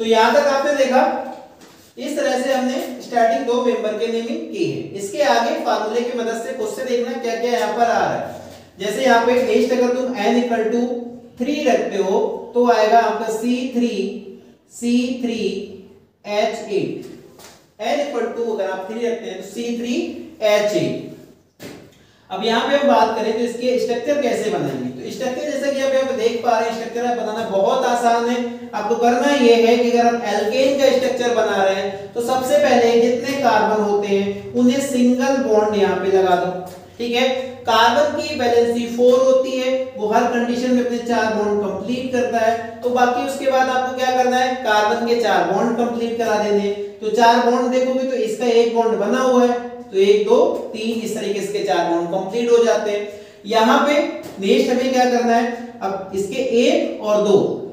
तो यहां तक आपने देखा, इस तरह से हमने स्टार्टिंग दो मेंबर के नेमिंग की है। इसके आगे फार्मूले की मदद से खुद से देखना क्या क्या यहाँ पर आ रहा है। जैसे यहाँ पे नेक्स्ट अगर तुम n इक्वल टू 3 रखते हो तो आएगा आपका C3H8। n इक्वल टू अगर आप 3 रखते हैं तो C3H8। अब यहाँ पे हम बात करें तो इसके स्ट्रक्चर कैसे बनाएंगे। तो स्ट्रक्चर जैसा कि आप देख पा रहे हैं, स्ट्रक्चर बनाना बहुत आसान है। आपको करना ये है कि अगर आप एल्केन का स्ट्रक्चर बना रहे हैं तो सबसे पहले जितने कार्बन होते हैं उन्हें सिंगल बॉन्ड यहाँ पे लगा दो। ठीक है, कार्बन की वैलेंसी 4 होती है, वो हर कंडीशन में अपने 4 बॉन्ड कंप्लीट करता है। तो बाकी उसके बाद आपको क्या करना है, कार्बन के 4 बॉन्ड कंप्लीट करा देने। तो 4 बॉन्ड देखोगे तो इसका एक बॉन्ड बना हुआ है, तो 1 2 3 इस तरीके से 4 बॉन्ड कंप्लीट हो जाते हैं। यहाँ पे नेक्स्ट हमें क्या करना है, अब इसके 1 और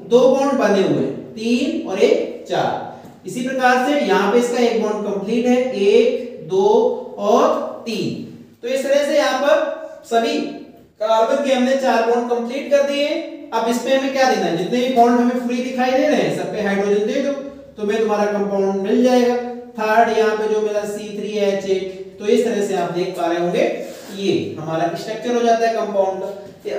2 बॉन्ड बने हुए हैं, 3 और 1 4। इसी प्रकार से यहाँ पे इसका एक बॉन्ड कंप्लीट है, 1 2 और 3। तो इस तरह से यहाँ पर सभी कार्बन के हमने 4 बॉन्ड कंप्लीट कर दिए। अब इस पे हमें क्या देना है, जितने भी बॉन्ड हमें फ्री दिखाई दे रहे हैं सब पे हाइड्रोजन दे दो, तुम्हें तुम्हारा कंपाउंड मिल जाएगा। थर्ड यहाँ पे जो मिला C3H8। तो इस तरह से आप देख पा रहे होंगे ये हमारा स्ट्रक्चर हो जाता है कंपाउंड का।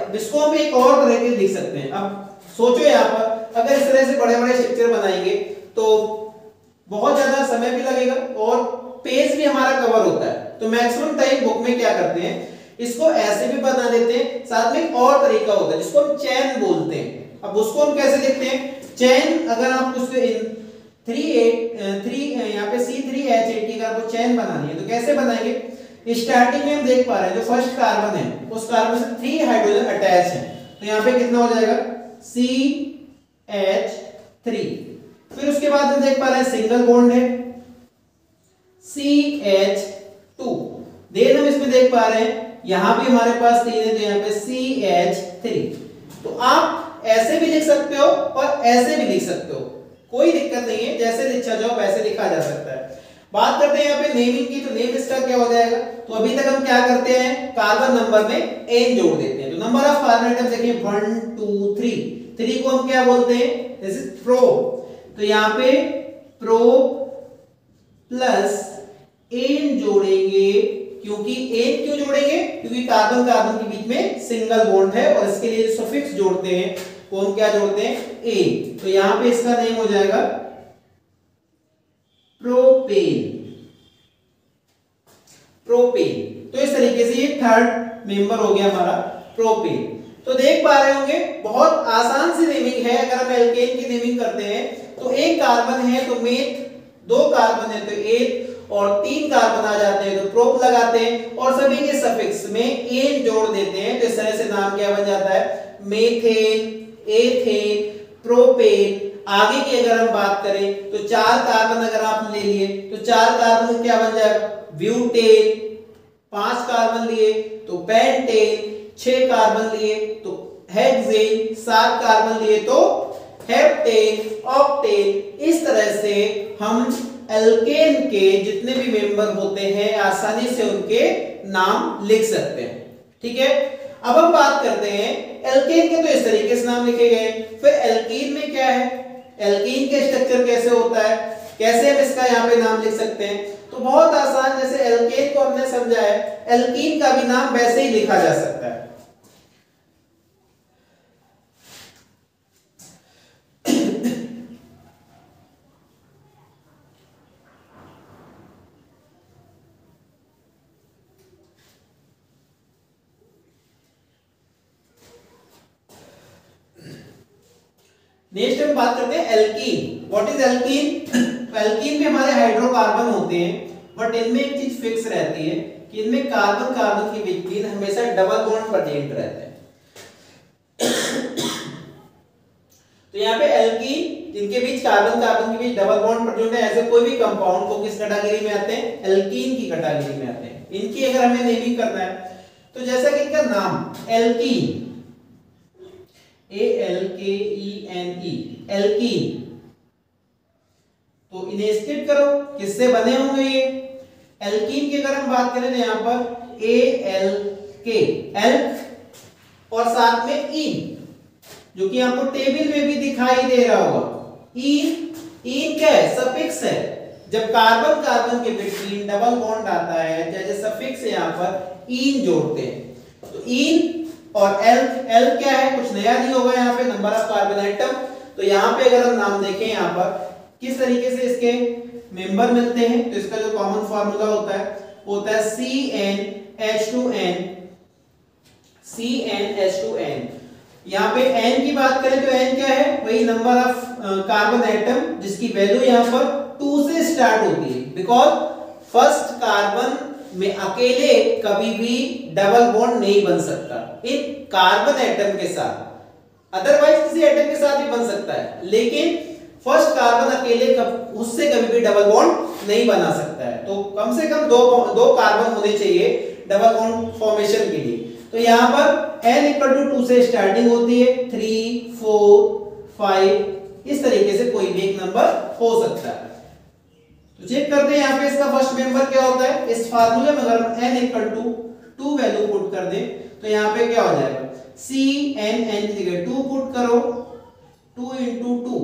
अब इसको हम एक और तरह के लिख सकते हैं। अब सोचो यहाँ पर अगर इस तरह से बड़े बड़े स्ट्रक्चर बनाएंगे तो बहुत ज्यादा समय भी लगेगा और पेज भी हमारा कवर होता है। तो मैक्सिमम टाइम बुक में क्या करते हैं, इसको ऐसे भी बना देते हैं। साथ में एक और तरीका होता है जिसको हम चेन बोलते हैं। अब उसको हम कैसे देखते हैं, चेन अगर आप उसको 3 यहाँ पे C3H8 की अगर आपको चेन बनानी है तो कैसे बनाएंगे। स्टार्टिंग में हम देख पा रहे हैं जो फर्स्ट कार्बन है उस कार्बन से 3 हाइड्रोजन अटैच है, तो यहाँ पे कितना हो जाएगा CH3। फिर उसके बाद हम देख पा रहे हैं सिंगल बॉन्ड है CH2। देन हम इसमें देख पा रहे हैं यहां भी हमारे पास 3 है तो यहाँ पे CH3। तो आप ऐसे भी लिख सकते हो और ऐसे भी लिख सकते हो, कोई दिक्कत नहीं है, जैसे लिखा जाओ वैसे लिखा जा सकता है। बात करते हैं यहाँ पे नेमिंग की, तो नेम इसका क्या हो जाएगा। तो अभी तक हम क्या करते हैं, कार्बन नंबर में n जोड़ देते हैं। तो नंबर ऑफ कार्बन आइटम देखिए 1 2 3 को हम क्या बोलते हैं, दिस इज प्रो। तो यहाँ पे प्रो प्लस n जोड़ेंगे, क्योंकि n क्यों जोड़ेंगे, क्योंकि कार्बन कार्बन के बीच में सिंगल बॉन्ड है और इसके लिए सफिक्स जोड़ते हैं वो हम क्या जोड़ते हैं a। तो यहां पे इसका नेम हो जाएगा प्रोपेन। तो इस तरीके से ये थर्ड मेंबर हो गया हमारा प्रोपेन। तो देख पा रहे होंगे बहुत आसान सी नेमिंग है। अगर हम एल्केन की नेमिंग करते हैं तो एक कार्बन है तो मेथ, 2 कार्बन है तो एथ और 3 कार्बन आ जाते हैं तो प्रोप लगाते हैं और सभी के सफिक्स में एन जोड़ देते हैं। तो इस तरह से नाम क्या बन जाता है, मेथेन, एथेन, प्रोपेन। आगे की अगर हम बात करें तो 4 कार्बन अगर आप ले लिए तो 4 कार्बन क्या बन जाएगा, ब्यूटेन। 5 कार्बन लिए तो पेंटेन, 6 कार्बन लिए तो हेक्सेन, 7 कार्बन लिए तो हेप्टेन, ऑक्टेन। इस तरह से हम एल्केन के जितने भी मेंबर होते हैं आसानी से उनके नाम लिख सकते हैं। ठीक है, अब हम बात करते हैं एल्केन के। तो इस तरीके से नाम लिखे गए। फिर एल्कीन में क्या है, एल्कीन के स्ट्रक्चर कैसे होता है, कैसे हम इसका यहाँ पे नाम लिख सकते हैं। तो बहुत आसान, जैसे एल्केन को हमने समझा है, एल्कीन का भी नाम वैसे ही लिखा जा सकता है। नेक्स्ट हम बात करते हैं alkene. What is alkene. Alkene में हमारे हाइड्रोकार्बन होते हैं, बट इनमें एक चीज फिक्स रहती है कि इनमें कार्बन कार्बन के बीच हमेशा डबल बॉन्ड प्रेजेंट रहते हैं। तो यहाँ पे एल्कीन जिनके बीच कार्बन कार्बन के बीच डबल बॉन्ड प्रेजेंट है, ऐसे कोई भी कंपाउंड को किस कैटेगरी में आते हैं, एल्कीन की कैटेगरी में आते हैं। इनकी अगर हमें नेमिंग करना है तो जैसा कि इनका नाम एल्कीन, ALKENE, एल्कीन। तो इन्हें स्किप करो, किससे बने होंगे ये। एल्कीन की अगर हम बात करें तो यहाँ पर ALK, एल्क और साथ में इन, जो कि आपको टेबल में भी दिखाई दे रहा होगा, इन इन क्या है? सफिक्स है। जब कार्बन कार्बन के बिटवीन डबल बॉन्ड आता है जैसे सफिक्स यहाँ पर इन जोड़ते हैं तो इन और एल, एल क्या है? कुछ नया नहीं होगा यहाँ पे, नंबर ऑफ कार्बन एटम। तो यहाँ पे अगर हम नाम देखें यहाँ पर किस तरीके से इसके मेंबर मिलते हैं तो इसका जो कॉमन फार्मूला होता है CnH2n, CnH2n। यहाँ पे n की बात करें तो n क्या है? वही नंबर ऑफ कार्बन एटम जिसकी वैल्यू यहाँ पर 2 से स्टार्ट होती है, बिकॉज फर्स्ट कार्बन में अकेले कभी भी डबल बॉन्ड नहीं बन सकता इन कार्बन एटम के साथ, अदरवाइज किसी एटम के साथ भी बन सकता है, लेकिन फर्स्ट कार्बन अकेले उससे कभी भी डबल बॉन्ड नहीं बना सकता है। तो कम से कम दो कार्बन होने चाहिए डबल बॉन्ड फॉर्मेशन के लिए। तो यहाँ पर n = 2 से स्टार्टिंग होती है, 3, 4, 5 इस तरीके से कोई भी एक नंबर हो सकता है। तो चेक करते हैं यहाँ पे इसका फर्स्ट मेंबर क्या होता है। इस फार्मूले में अगर n = 2 वैल्यू पुट कर दें तो यहाँ पे क्या हो जाएगा? CnN की जगह 2 पुट करो, 2 × 2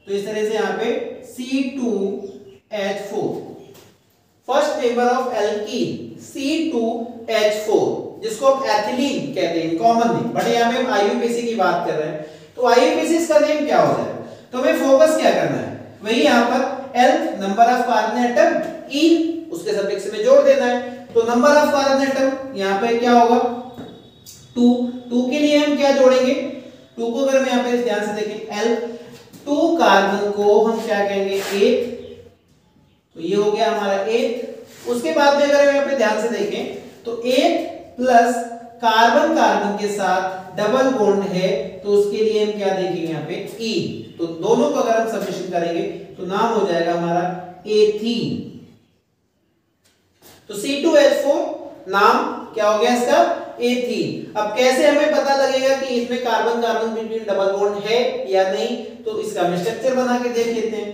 तो इस तरह से यहाँ पे C2H4 first member of alkene C2H4 जिसको हम एथिलीन कहते हैं, कॉमन नहीं, बट यहाँ पे हम IUPAC की बात कर रहे हैं। तो IUPAC इसका नेम क्या हो जाएगा? तो हमें फोकस क्या करना है? वही यहाँ पर L number of carbon atom in उसके सफिक्स में जोड़ देना है। तो नंबर ऑफ कार्बन एटम यहाँ पे क्या होगा? 2 के लिए हम क्या जोड़ेंगे? 2 को अगर मैं यहाँ पे ध्यान से देखें L 2 कार्बन को हम क्या कहेंगे? 8, तो ये हो गया हमारा 8। उसके बाद में अगर हम यहाँ पे ध्यान से देखें तो 8 प्लस कार्बन कार्बन के साथ डबल बॉन्ड है तो उसके लिए हम क्या देखेंगे यहाँ पे? ई। तो दोनों को अगर हम सब्स्टिट्यूशन करेंगे तो नाम हो जाएगा हमारा एथीन। तो C2H4 नाम क्या हो गया इसका? एथीन। अब कैसे हमें पता लगेगा कि इसमें carbon carbon between double bond है या नहीं? तो इसका हम स्ट्रक्चर बना के देख लेते हैं।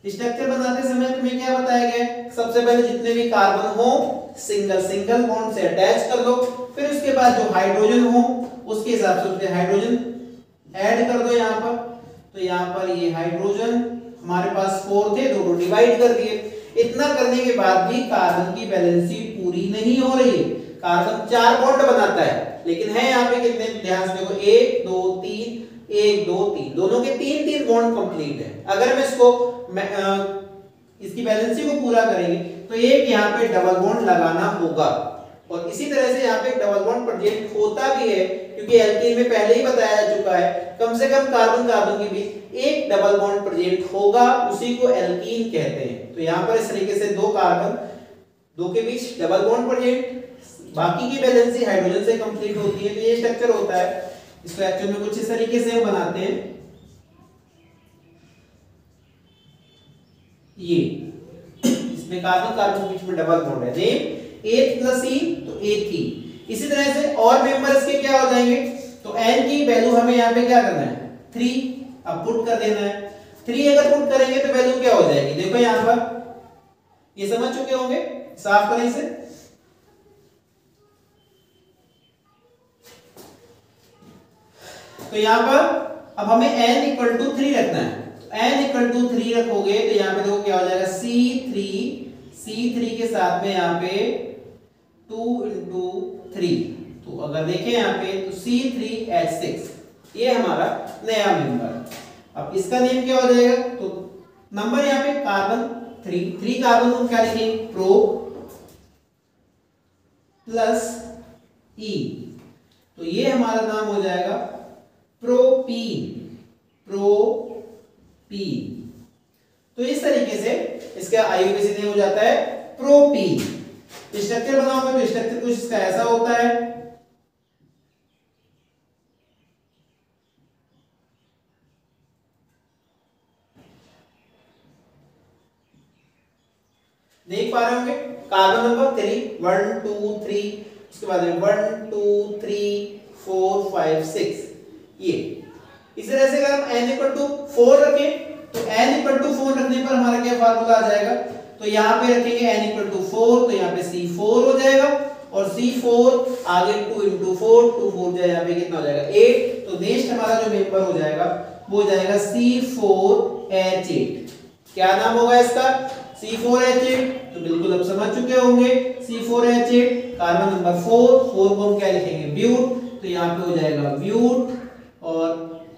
स्ट्रक्चर बनाते समय तुम्हें क्या बताया गया है? सबसे पहले जितने भी कार्बन हो सिंगल सिंगल बॉन्ड से अटैच कर दो, फिर उसके बाद जो हाइड्रोजन हो उसके हिसाब से उसके हाइड्रोजन ऐड कर दो यहाँ पर। तो यहाँ पर ये हाइड्रोजन हमारे पास 4 थे, 2 को डिवाइड कर दिए। इतना करने के बाद भी कार्बन की बैलेंसी पूरी नहीं हो रही है। कार्बन 4 बॉन्ड बनाता है लेकिन है यहाँ पे कितने? ध्यान से देखो 1 2 3, 1 2 3, दोनों के 3 बॉन्ड कंप्लीट है। अगर हम इसको इसकी बैलेंसी को पूरा करेंगे तो एक यहाँ पे डबल बॉन्ड लगाना होगा, और इसी तरह से यहाँ पे एक डबल बॉन्ड प्रेजेंट होता भी है क्योंकि एल्कीन में पहले ही बताया जा चुका है कम से कम कार्बन कार्बन के बीच एक डबल बॉन्ड प्रेजेंट होगा, उसी को एल्कीन कहते हैं। तो यहाँ पर इस तरीके से 2 कार्बन 2 के बीच डबल बॉन्ड प्रेजेंट, बाकी की बैलेंसी हाइड्रोजन से कंप्लीट होती है। तो ये स्ट्रक्चर होता है। इसको एक्चुअल में कुछ इस तरीके से हम बनाते हैं। ये इसमें कार्बन कार्बन के बीच में डबल बॉन्ड है, नेम 8 + E तो एथीन। इसी तरह से और मेंबर इसके क्या हो जाएंगे? तो N की वैल्यू हमें यहाँ पे क्या करना है? 3 अब पुट कर देना है। 3 अगर पुट करेंगे तो वैल्यू क्या हो जाएगी? देखो यहाँ पर, ये समझ चुके होंगे, साफ करें इसे। तो यहाँ पर अब हमें n = 3 रखना है। n = 3 रखोगे तो यहाँ पे देखो क्या हो जाएगा? C3 के साथ में यहाँ पे 2 × 3, तो अगर देखें यहाँ पे तो C3H6 ये हमारा नया मेंबर। अब इसका नेम क्या हो जाएगा? तो नंबर यहाँ पे कार्बन 3 कार्बन को क्या लिखेंगे? प्रो प्लस E, तो ये हमारा नाम हो जाएगा प्रोपीन। तो इस तरीके से इसका IUPAC नेम हो जाता है प्रोपीन। स्ट्रक्चर बनाओगे तो स्ट्रक्चर कुछ इसका ऐसा होता है। देख पा रहे होंगे कार्बन नंबर 3 1 2 3, उसके बाद 1 2 3 4 5 6, ये इस तरह से अगर हम n = 4 रखें तो n = 4 रखने पर हमारा क्या फार्मूला आ जाएगा? तो यहाँ पे रखेंगे n = 4 तो यहाँ पे C4 हो जाएगा, और C4 आगे 2 × 4 2 4 जाए, यहाँ पे कितना हो जाएगा? 8। तो नेक्स्ट हमारा जो मेंबर हो जाएगा वो हो जाएगा C4H8। क्या नाम होगा इसका? C4H8। तो बिल्कुल अब समझ चुके होंगे C4H8 कार्बन नंबर 4 को हम क्या लिखेंगे? ब्यूट। तो यहाँ पे हो जाएगा ब्यूट, और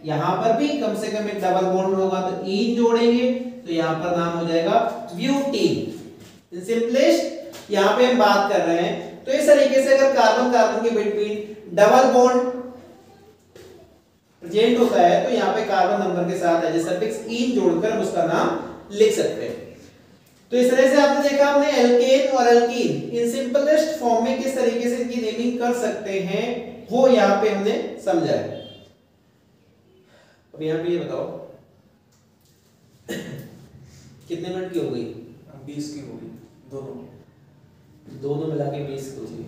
यहाँ पर भी कम से कम एक डबल बॉन्ड होगा तो ईन जोड़ेंगे, तो यहाँ पर नाम हो जाएगा ब्यूटीन। सिंपलेस्ट यहाँ पे हम बात कर रहे हैं। तो इस तरीके से अगर कार्बन कार्बन के बिटवीन डबल बॉन्ड प्रेजेंट होता है तो यहाँ पे कार्बन नंबर के साथ एज सफिक्स ईन जोड़कर हम उसका नाम लिख सकते हैं। तो इस तरह से आपने देखा हमने एल्केन और एल्कीन इन सिंपलेस्ट फॉर्म में किस तरीके से इनकी नेमिंग कर सकते हैं वो यहाँ पे हमने समझा है। अब यहाँ पे ये बताओ कितने मिनट की हो गई? 20 की हो गई, दोनों मिला के 20 की हो गई।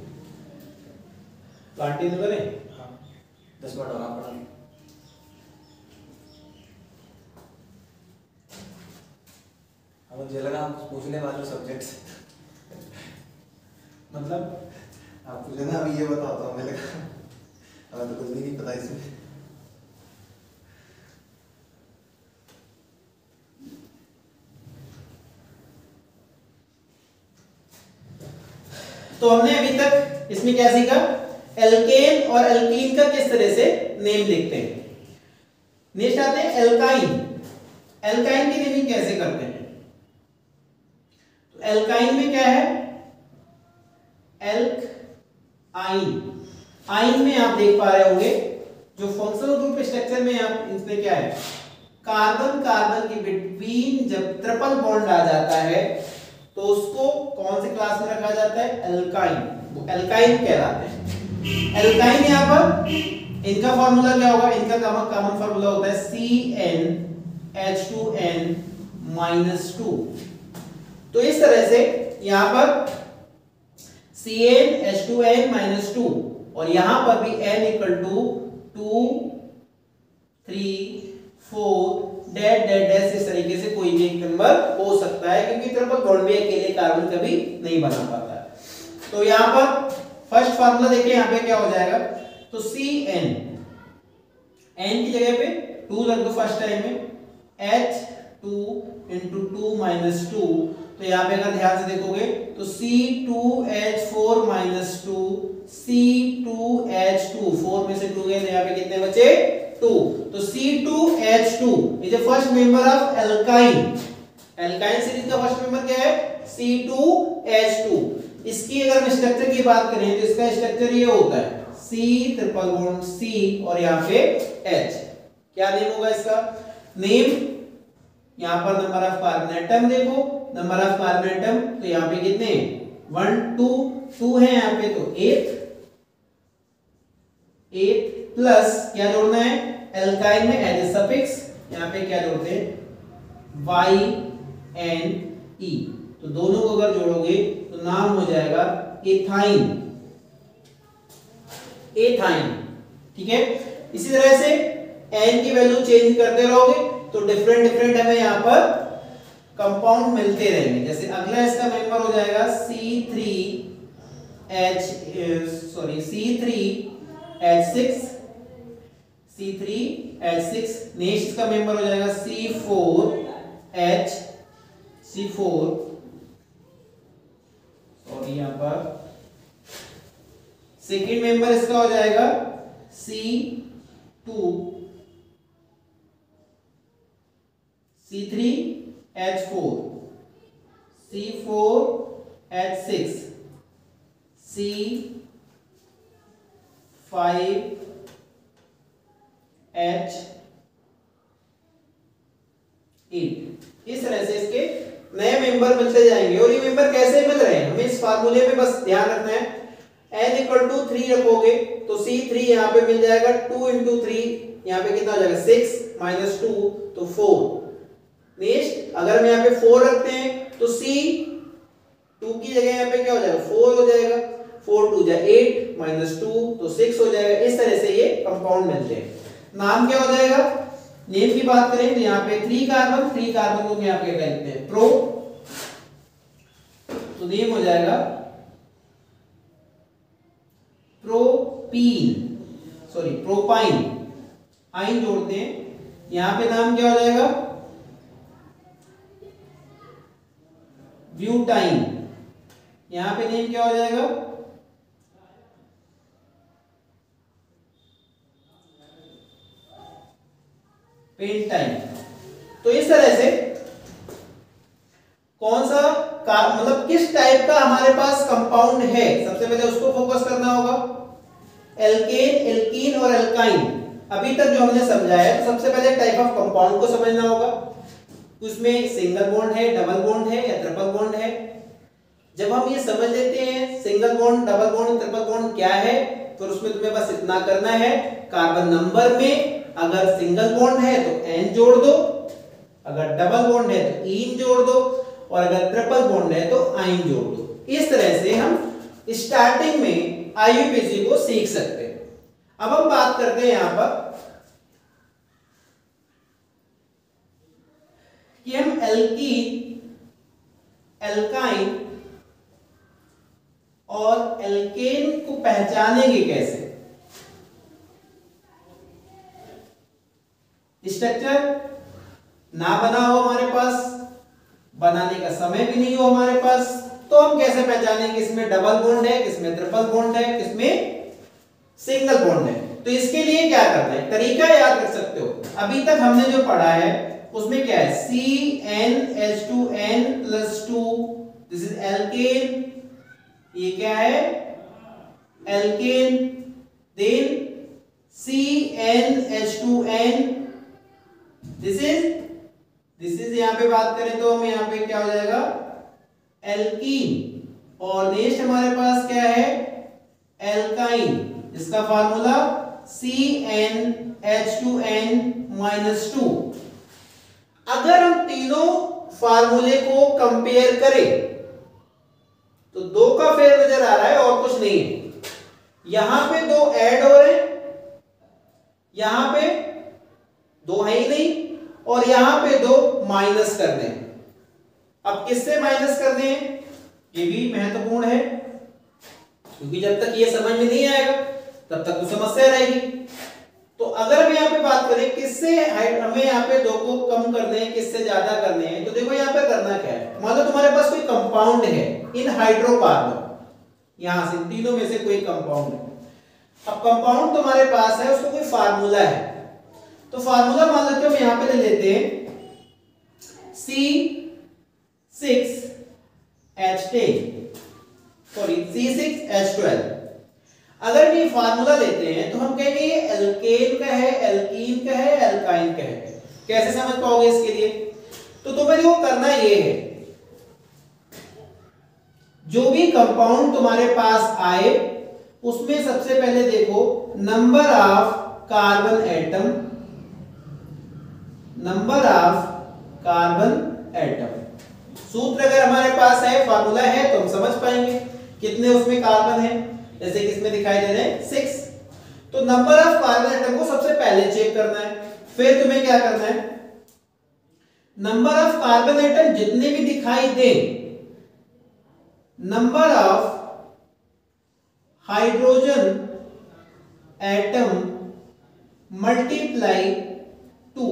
कंटिन्यू करें? हाँ 10 मिनट और आप पढ़ा। मुझे लगा आप पूछने वाले सब्जेक्ट्स मतलब आप पूछे ना, अभी ये बताता हूँ। मैंने कहा तो कुछ भी नहीं पता इसमें। तो हमने अभी तक इसमें क्या सीखा? एल्केन और एल्कीन का किस तरह से नेम लिखते हैं। नेक्स्ट आते हैं एल्काइन। एल्काइन की नेमिंग कैसे करते हैं? तो एल्काइन में क्या है? एल्क आइन। आइन में आप देख पा रहे होंगे जो फंक्शनल ग्रुप स्ट्रक्चर में आप इसमें क्या है? कार्बन कार्बन के बिटवीन जब ट्रिपल बॉन्ड आ जाता है तो उसको कौन से क्लास में रखा जाता है? एल्काइन। वो एल्काइन कहलाते हैं। एल्काइन यहाँ पर इनका फार्मूला क्या होगा? इनका कॉमन फार्मूला होता है CnH2n-2। तो इस तरह से यहाँ पर CnH2n-2 और यहाँ पर भी n = 2 3 4 डेड डेड डेड इस तरीके से कोई भी एक नंबर हो सकता है, क्योंकि ट्रिपल बॉन्ड भी अकेले कार्बन कभी नहीं बना पाता है। तो यहाँ पर फर्स्ट फार्मूला देखिए यहाँ पे क्या हो जाएगा? तो Cn, n की जगह पे 2 रख दो फर्स्ट टाइम में, H2 × 2 - 2। तो यहाँ पे अगर ध्यान से देखोगे तो C2H4 - 2 C2H2 4 में से 2 गए तो यहाँ पे कितने बचे? 2। तो C2H2 is the first member of alkyne. Alkyne series का फर्स्ट मेंबर क्या है? C2H2। इसकी अगर हम स्ट्रक्चर की बात करें तो इसका स्ट्रक्चर ये होता है C ट्रिपल बॉन्ड C और यहाँ पे H। क्या नेम होगा इसका? नेम यहाँ पर नंबर ऑफ कार्बन एटम देखो, नंबर ऑफ कार्बन एटम तो यहाँ पे कितने? 1 2 2 है यहाँ पे, तो 8 प्लस क्या जोड़ना है? एल्काइन में एज सफिक्स यहाँ पे क्या जोड़ते हैं? YNE। तो दोनों को अगर जोड़ोगे तो नाम हो जाएगा एथाइन। एथाइन, ठीक है। इसी तरह से n की वैल्यू चेंज करते रहोगे तो डिफरेंट डिफरेंट हमें यहाँ पर कंपाउंड मिलते रहेंगे। जैसे अगला इसका मेंबर हो जाएगा C3H6। नेक्स्ट इसका मेंबर हो जाएगा C4 और यहाँ पर सेकेंड मेंबर इसका हो जाएगा C3H4 C4H6 C5H8। इस तरह से इसके नए मेंबर मिलते जाएंगे। और ये मेंबर कैसे मिल रहे हैं हमें इस फार्मूले में बस ध्यान रखना है। n = 3 रखोगे तो C3 यहाँ पे मिल जाएगा 2 × 3, यहाँ पे कितना हो जाएगा? 6 - 2 तो 4। नेक्स्ट अगर हम यहाँ पे 4 रखते हैं तो C2 की जगह यहाँ पे क्या हो जाएगा? 4 हो जाएगा। 4 × 2 = 8 - 2 तो 6 हो जाएगा। इस तरह से ये कंपाउंड मिलते हैं। नाम क्या हो जाएगा? नेम की बात करें तो यहाँ पे 3 कार्बन को यहाँ पे क्या लिखते हैं? प्रो। तो नेम हो जाएगा प्रोपाइन। आइन जोड़ते हैं, यहाँ पे नाम क्या हो जाएगा? ब्यूटाइन, यहां पे नेम क्या हो जाएगा, पेंटाइन। तो इस तरह से कौन सा मतलब किस टाइप का हमारे पास कंपाउंड है, सबसे पहले उसको फोकस करना होगा। एल्केन, एल्कीन और एल्काइन, अभी तक जो हमने समझाया, तो सबसे पहले टाइप ऑफ कंपाउंड को समझना होगा। उसमें सिंगल बॉन्ड है, डबल बॉन्ड है या ट्रिपल बॉन्ड है। जब हम ये समझ लेते हैं single bond, double bond, triple bond क्या है, तो उसमें तुम्हें बस इतना करना है, कार्बन नंबर में अगर सिंगल बॉन्ड है तो एन जोड़ दो, अगर डबल बॉन्ड है तो इन जोड़ दो, और अगर ट्रिपल बॉन्ड है तो आइन जोड़ दो। इस तरह से हम स्टार्टिंग में आईयूपीएसी को सीख सकते हैं। अब हम बात करते हैं यहां पर कि हम एल्कीन, एल्काइन और एल्केन को पहचानेंगे कैसे। स्ट्रक्चर ना बना हो हमारे पास, बनाने का समय भी नहीं हो हमारे पास, तो हम कैसे पहचानेंगे किसमें डबल बॉन्ड है, किसमें ट्रिपल बॉन्ड है, किसमें सिंगल बॉन्ड है। तो इसके लिए क्या करना है, तरीका याद रख सकते हो। अभी तक हमने जो पढ़ा है उसमें क्या है, CnH2n+2, दिस इज एल्केन, ये क्या है alkene. Then CnH2n, this is यहां पे बात करें तो हम यहां पे क्या हो जाएगा एल्कीन, और नेक्स्ट हमारे पास क्या है एल्काइन, इसका फार्मूला CnH2n-2। अगर हम तीनों फार्मूले को कंपेयर करें तो दो का फेर नजर आ रहा है और कुछ नहीं है। यहां पे दो ऐड हो रहे हैं, यहां पे दो है ही नहीं, और यहां पे दो माइनस करने हैं। अब किससे माइनस करने हैं ये भी महत्वपूर्ण है, क्योंकि जब तक ये समझ में नहीं आएगा तब तक तो समस्या रहेगी। तो अगर हम यहाँ पे बात करें किससे हमें यहाँ पे दो को कम करने हैं, किससे ज्यादा करने हैं, तो देखो यहाँ पे करना क्या है। मान लो तुम्हारे पास कोई कंपाउंड है इन हाइड्रोकार्बन, यहां से तीनों में से कोई कंपाउंड है। अब कंपाउंड तुम्हारे पास है, उसको कोई फार्मूला है, तो फार्मूला मान लेते हो हम यहां पे ले लेते हैं C6H12। अगर ये फार्मूला लेते हैं तो हम कहेंगे ये एल्केन का है, एल्कीन का है, एल्काइन का है। कैसे समझ पाओगे इसके लिए, तो तुम्हें जो करना ये है, जो भी कंपाउंड तुम्हारे पास आए उसमें सबसे पहले देखो number of carbon atom, number of carbon atom. सूत्र अगर हमारे पास है, फार्मूला है, तो हम समझ पाएंगे कितने उसमें कार्बन है, जैसे कि इसमें दिखाई दे रहे हैं 6। तो नंबर ऑफ कार्बन एटम को सबसे पहले चेक करना है। फिर तुम्हें क्या करना है, नंबर ऑफ कार्बन एटम जितने भी दिखाई दे, number of hydrogen atom multiply 2।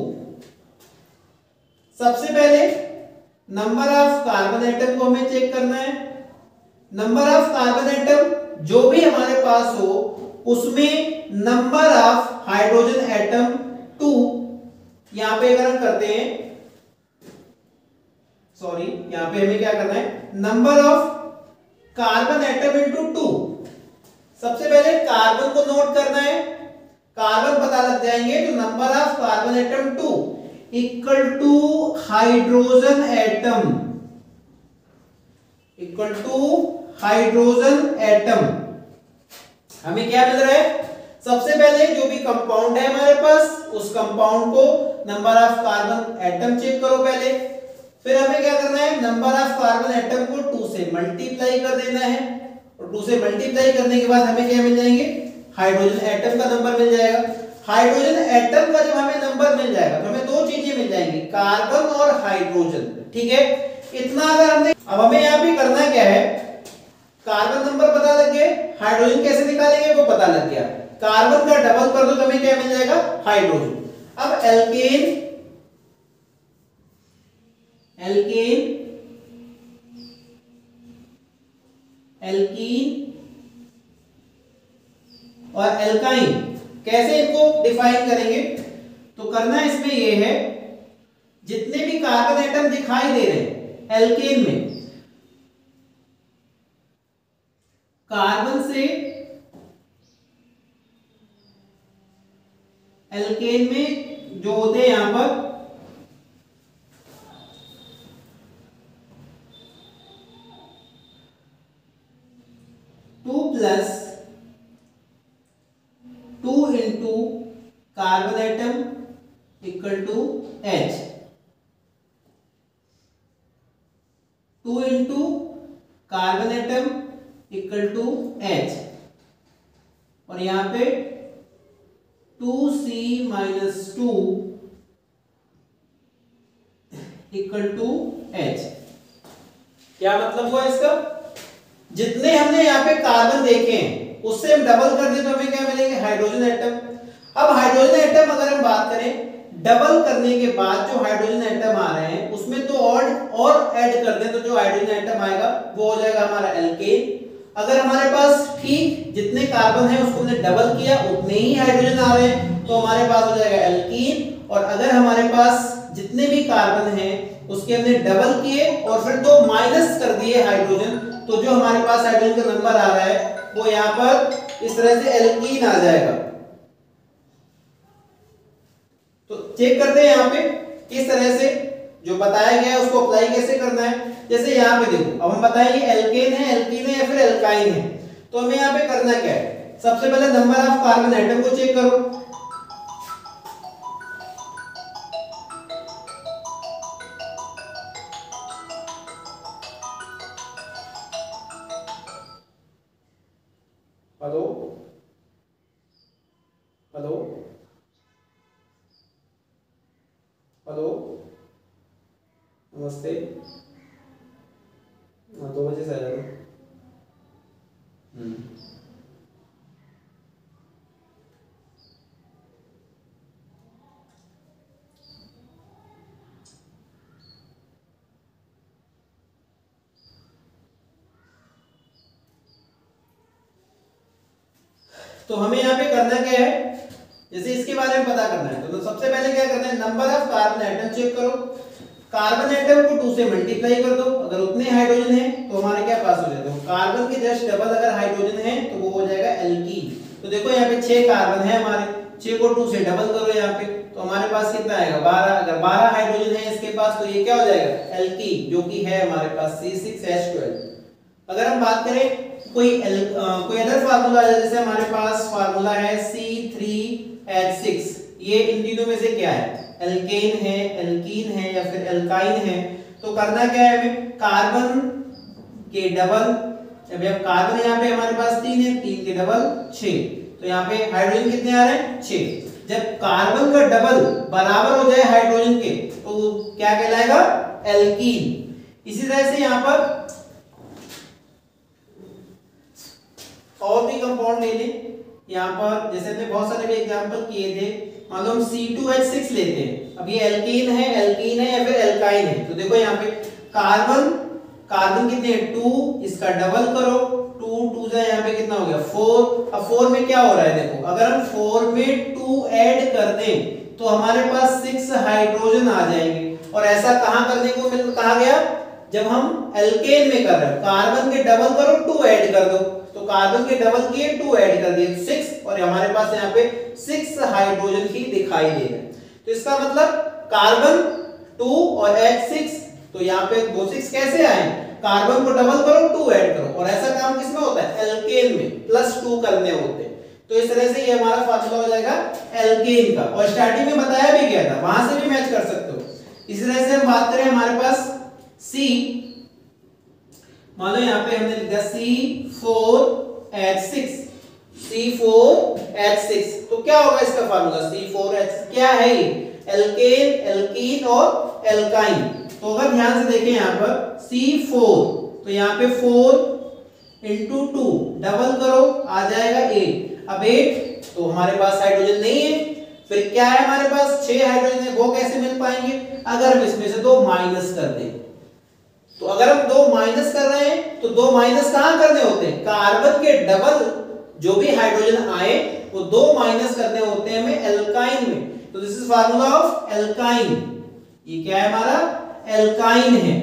सबसे पहले नंबर ऑफ कार्बन एटम को हमें चेक करना है। नंबर ऑफ कार्बन एटम जो भी हमारे पास हो उसमें नंबर ऑफ हाइड्रोजन एटम 2, यहां पे अगर हम करते हैं, सॉरी यहां पे हमें क्या करना है, number of carbon atom into 2। सबसे पहले कार्बन को नोट करना है, कार्बन पता लग जाएंगे, तो number of carbon atom 2 equal to hydrogen atom, equal to hydrogen atom. हमें क्या मिल रहा है, सबसे पहले जो भी कंपाउंड है हमारे पास उस कंपाउंड को number of carbon atom check करो पहले, फिर हमें क्या करना है, नंबर ऑफ कार्बन एटम को 2 से मल्टीप्लाई कर देना है, और 2 से मल्टीप्लाई करने के बाद हमें क्या मिल जाएंगे, हाइड्रोजन एटम का नंबर मिल जाएगा। हाइड्रोजन एटम का जब हमें नंबर मिल जाएगा तो हमें दो चीजें मिल जाएंगी, कार्बन और हाइड्रोजन। ठीक है, इतना अगर हमने, अब हमें यहां पे करना क्या है, कार्बन नंबर पता लग गया, हाइड्रोजन कैसे निकालेंगे वो पता लग गया, कार्बन का डबल कर दो तो हमें क्या मिल जाएगा, हाइड्रोजन। अब एल्केन एल्कीन और एल्काइन। कैसे इनको डिफाइन करेंगे? तो करना इसमें ये है, जितने भी कार्बन एटम दिखाई दे रहे हैं एल्केन में, कार्बन से एल्केन में जो होते हैं यहां पर two into carbon atom equal to H, 2 into carbon atom equal to H, और यहां पे 2C minus 2 equal to H। क्या मतलब हुआ इसका? जितने हमने यहाँ पे कार्बन देखे हैं उससे हम डबल कर दें तो हमें क्या मिलेंगे? Hydrogen atom. अब हाइड्रोजन एटम अगर हम बात करें, डबल करने के बाद जो हाइड्रोजन एटम आ रहे हैं उसमें तो और ऐड कर दें तो जो हाइड्रोजन एटम आएगा वो हो जाएगा हमारा एल्केन। अगर हमारे पास ठीक जितने कार्बन है उसको हमने डबल किया उतने ही हाइड्रोजन आ रहे हैं तो हमारे पास हो जाएगा एल्कीन। और अगर हमारे पास जितने भी कार्बन हैं उसके हमने डबल किए और फिर दो माइनस कर दिए हाइड्रोजन, तो जो हमारे पास हाइड्रोजन का नंबर आ रहा है वो यहाँ पर इस तरह से एल्कीन आ जाएगा। तो चेक करते हैं यहाँ पे किस तरह से जो बताया गया है उसको अप्लाई कैसे करना है। जैसे यहाँ पे देखो, अब हम बताएंगे एल्केन है या फिर एल्काइन है, तो हमें यहाँ पे करना क्या है? सबसे पहले नंबर ऑफ कार्बन एटम को चेक करो। हेलो हेलो हेलो, नमस्ते। 2 बजे से आ जाओ। तो हमें यहाँ पे करना क्या है? जैसे इसके बारे में पता करना है तो सबसे पहले क्या करना है? Number of carbon atom check करो। कार्बन एटम को 2 से मल्टीप्लाई कर दो, अगर उतने हाइड्रोजन है तो हमारे क्या पास हो जाता है? कार्बन के जस्ट डबल अगर हाइड्रोजन है तो वो हो जाएगा एल्कीन। तो देखो यहाँ पे 6 कार्बन है हमारे, 6 को 2 से डबल करो यहाँ पे तो हमारे पास कितना आएगा? 12। अगर 12 हाइड्रोजन है इसके पास तो ये क्या हो जाएगा? एल्कीन, जो कि है हमारे पास C6H12। अगर हम बात करें कोई अदर फार्मूला है, जैसे हमारे पास फार्मूला है C3H6, ये इन तीनों में से क्या है? एल्केन है, एल्कीन है या फिर एल्काइन है। तो करना क्या है हमें? कार्बन के डबल, जब कार्बन यहाँ पे हमारे पास 3 है, 3 के डबल 6, तो यहाँ पे हाइड्रोजन कितने आ रहे हैं? 6। जब कार्बन का डबल बराबर हो जाए हाइड्रोजन के तो क्या कहलाएगा? एल्कीन। इसी तरह से यहाँ पर और भी कंपाउंड ले लें। यहाँ पर जैसे हमने बहुत सारे भी एग्जांपल किए थे, मान लो हम C2H6 लेते हैं। अब ये एल्कीन है या फिर एल्काइन है। तो देखो यहाँ पे कार्बन कितने हैं? 2, इसका डबल करो, 2 से यहाँ पे कितना हो गया? 4। अब 4 में क्या हो रहा है? देखो अगर हम 4 में 2 ऐड कर दें तो हमारे पास 6 हाइड्रोजन आ जाएंगे। और ऐसा कहाँ करने को कहा गया? जब हम एल्केन में कर रहे हैं, कार्बन के डबल करो, 2 ऐड कर दो, तो कार्बन के डबल किए, 2 ऐड कर दिए, 6, और हमारे पास यहाँ पे 6 हाइड्रोजन ही दिखाई दे रहे हैं। तो इसका मतलब कार्बन 2 और H6, तो यहाँ पे 2 6 कैसे आए? कार्बन को डबल करो, 2 ऐड करो, और ऐसा काम किसमें होता है? एल्केन में +2 करने होते हैं। तो इस तरह से ये हमारा फार्मूला हो जाएगा एल्केन का, और स्टार्टिंग में बताया भी गया था, वहां से भी मैच कर सकते हो। इसी तरह से हम बात करें हमारे पास C, मान लो यहाँ पे हमने लिखा C4H6, तो क्या होगा इसका फार्मूला? C4H क्या है? एल्केन, एल्कीन और एल्काइन। तो अगर ध्यान से देखें यहाँ पर C4, तो यहाँ पे 4 × 2 डबल करो, आ जाएगा 8। अब 8 तो हमारे पास हाइड्रोजन नहीं है, फिर क्या है हमारे पास? 6 हाइड्रोजन है, वो कैसे मिल पाएंगे? अगर हम इसमें से 2 माइनस कर दें। तो अगर हम 2 माइनस कर रहे हैं तो 2 माइनस कहां करने होते हैं, कार्बन के डबल जो भी हाइड्रोजन आए वो 2 माइनस करने होते हैं हमें एल्काइन में। तो this is formula of alkyne. ये क्या है हमारा, एल्काइन है।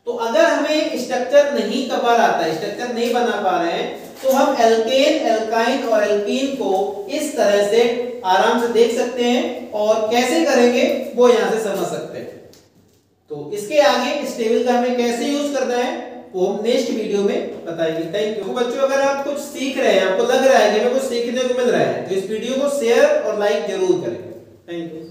तो अगर हमें स्ट्रक्चर नहीं कवर आता है, स्ट्रक्चर नहीं बना पा रहे हैं, तो हम एल्केन, एल्काइन और एल्कीन को इस तरह से आराम से देख सकते हैं और कैसे करेंगे वो यहां से समझ सकते हैं। तो इसके आगे इस टेबल का हमें कैसे यूज करना है वो हम नेक्स्ट वीडियो में बताएंगे। थैंक यू बच्चों। अगर आप कुछ सीख रहे हैं, आपको लग रहा है कि हमें कुछ सीखने को मिल रहा है, तो इस वीडियो को शेयर और लाइक जरूर करें। Thank you.